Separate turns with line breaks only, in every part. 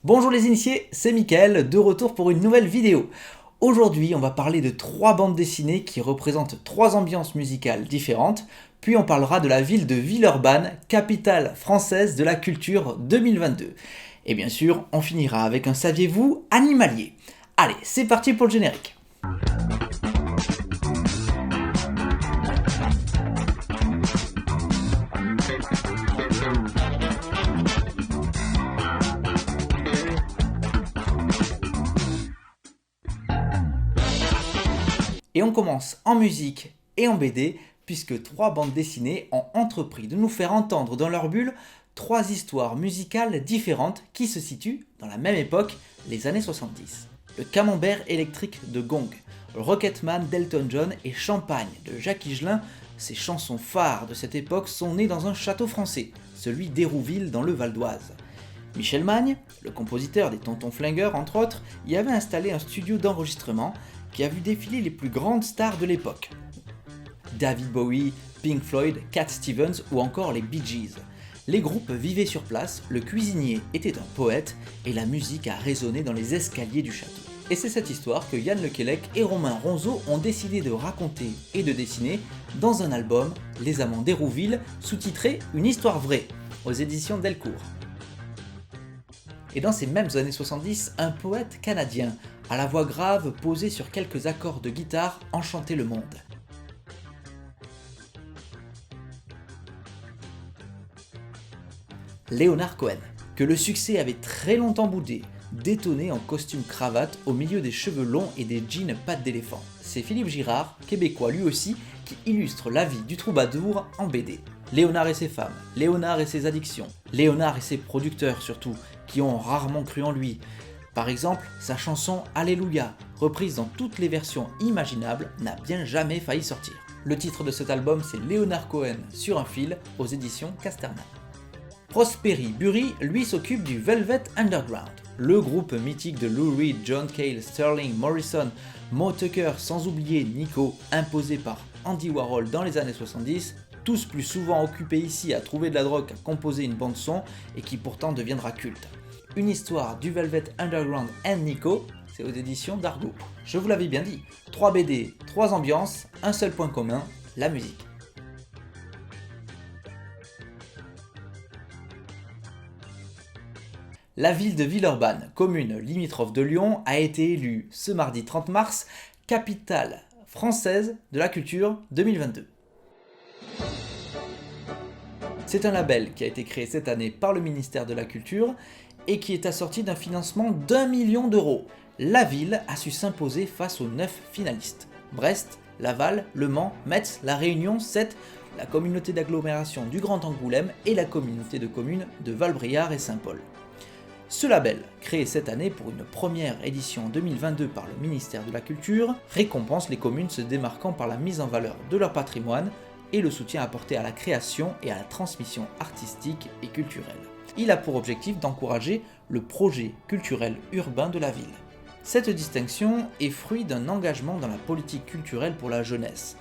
Bonjour les initiés, c'est Mickaël, de retour pour une nouvelle vidéo. Aujourd'hui, on va parler de 3 bandes dessinées qui représentent 3 ambiances musicales différentes, puis on parlera de la ville de Villeurbanne, capitale française de la culture 2022. Et bien sûr, on finira avec un saviez-vous animalier. Allez, c'est parti pour le générique. Et on commence en musique et en BD, puisque 3 bandes dessinées ont entrepris de nous faire entendre dans leur bulle 3 histoires musicales différentes qui se situent dans la même époque, les années 70. Le Camembert électrique de Gong, Rocketman d'Elton John et Champagne de Jacques Higelin, ces chansons phares de cette époque sont nées dans un château français, celui d'Hérouville dans le Val d'Oise. Michel Magne, le compositeur des Tontons Flingueurs entre autres, y avait installé un studio d'enregistrement qui a vu défiler les plus grandes stars de l'époque. David Bowie, Pink Floyd, Cat Stevens ou encore les Bee Gees. Les groupes vivaient sur place, le cuisinier était un poète et la musique a résonné dans les escaliers du château. Et c'est cette histoire que Yann Lequelec et Romain Ronzeau ont décidé de raconter et de dessiner dans un album, Les Amants d'Hérouville, sous-titré Une histoire vraie, aux éditions Delcourt. Et dans ces mêmes années 70, un poète canadien, à la voix grave posée sur quelques accords de guitare, enchantait le monde. Leonard Cohen, que le succès avait très longtemps boudé, détonné en costume cravate au milieu des cheveux longs et des jeans pattes d'éléphant. C'est Philippe Girard, québécois lui aussi, qui illustre la vie du troubadour en BD. Léonard et ses femmes, Léonard et ses addictions, Léonard et ses producteurs surtout, qui ont rarement cru en lui. Par exemple, sa chanson Alléluia, reprise dans toutes les versions imaginables, n'a bien jamais failli sortir. Le titre de cet album c'est Leonard Cohen sur un fil aux éditions Casterman. Prosperi Bury, lui, s'occupe du Velvet Underground, le groupe mythique de Lou Reed, John Cale, Sterling, Morrison, Moe Tucker, sans oublier Nico, imposé par Andy Warhol dans les années 70, tous plus souvent occupés ici à trouver de la drogue qu'à composer une bande son et qui pourtant deviendra culte. Une histoire du Velvet Underground and Nico, c'est aux éditions d'Argo. Je vous l'avais bien dit, 3 BD, 3 ambiances, un seul point commun, la musique. La ville de Villeurbanne, commune limitrophe de Lyon, a été élue ce mardi 30 mars capitale française de la culture 2022. C'est un label qui a été créé cette année par le ministère de la Culture et qui est assorti d'un financement d'1 million d'euros. La ville a su s'imposer face aux 9 finalistes. Brest, Laval, Le Mans, Metz, La Réunion, Sète, la communauté d'agglomération du Grand Angoulême et la communauté de communes de Val-Briard et Saint-Paul. Ce label, créé cette année pour une première édition en 2022 par le ministère de la Culture, récompense les communes se démarquant par la mise en valeur de leur patrimoine et le soutien apporté à la création et à la transmission artistique et culturelle. Il a pour objectif d'encourager le projet culturel urbain de la ville. Cette distinction est fruit d'un engagement dans la politique culturelle pour la jeunesse.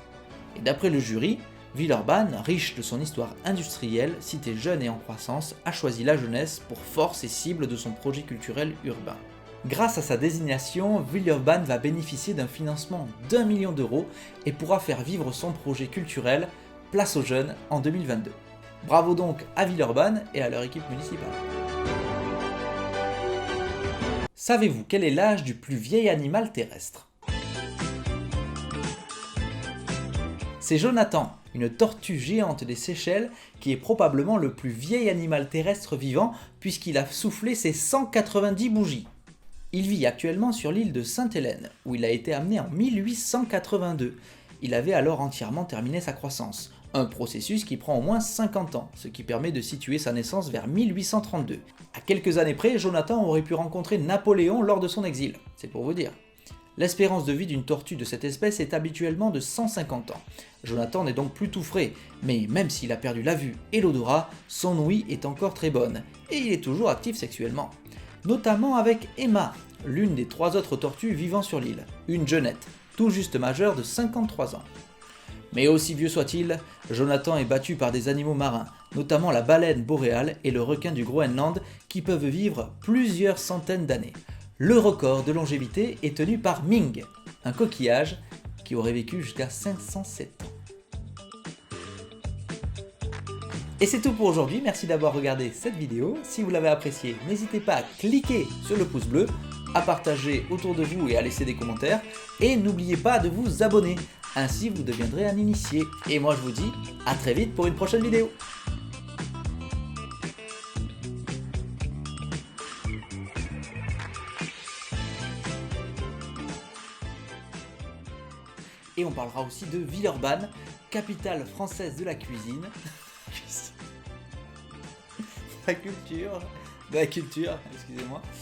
Et d'après le jury, Villeurbanne, riche de son histoire industrielle, cité jeune et en croissance, a choisi la jeunesse pour force et cible de son projet culturel urbain. Grâce à sa désignation, Villeurbanne va bénéficier d'un financement d'1 million d'euros et pourra faire vivre son projet culturel Place aux jeunes en 2022. Bravo donc à Villeurbanne et à leur équipe municipale. Savez-vous quel est l'âge du plus vieil animal terrestre ? C'est Jonathan, une tortue géante des Seychelles qui est probablement le plus vieil animal terrestre vivant puisqu'il a soufflé ses 190 bougies. Il vit actuellement sur l'île de Sainte-Hélène où il a été amené en 1882. Il avait alors entièrement terminé sa croissance, un processus qui prend au moins 50 ans, ce qui permet de situer sa naissance vers 1832. À quelques années près, Jonathan aurait pu rencontrer Napoléon lors de son exil, c'est pour vous dire. L'espérance de vie d'une tortue de cette espèce est habituellement de 150 ans. Jonathan n'est donc plus tout frais, mais même s'il a perdu la vue et l'odorat, son ouïe est encore très bonne, et il est toujours actif sexuellement. Notamment avec Emma, l'une des 3 autres tortues vivant sur l'île, une jeunette, tout juste majeure de 53 ans. Mais aussi vieux soit-il, Jonathan est battu par des animaux marins, notamment la baleine boréale et le requin du Groenland qui peuvent vivre plusieurs centaines d'années. Le record de longévité est tenu par Ming, un coquillage qui aurait vécu jusqu'à 507 ans. Et c'est tout pour aujourd'hui, merci d'avoir regardé cette vidéo. Si vous l'avez appréciée, n'hésitez pas à cliquer sur le pouce bleu, à partager autour de vous et à laisser des commentaires. Et n'oubliez pas de vous abonner, ainsi vous deviendrez un initié. Et moi je vous dis à très vite pour une prochaine vidéo. Et on parlera aussi de Villeurbanne, capitale française de la cuisine. De la culture, excusez-moi.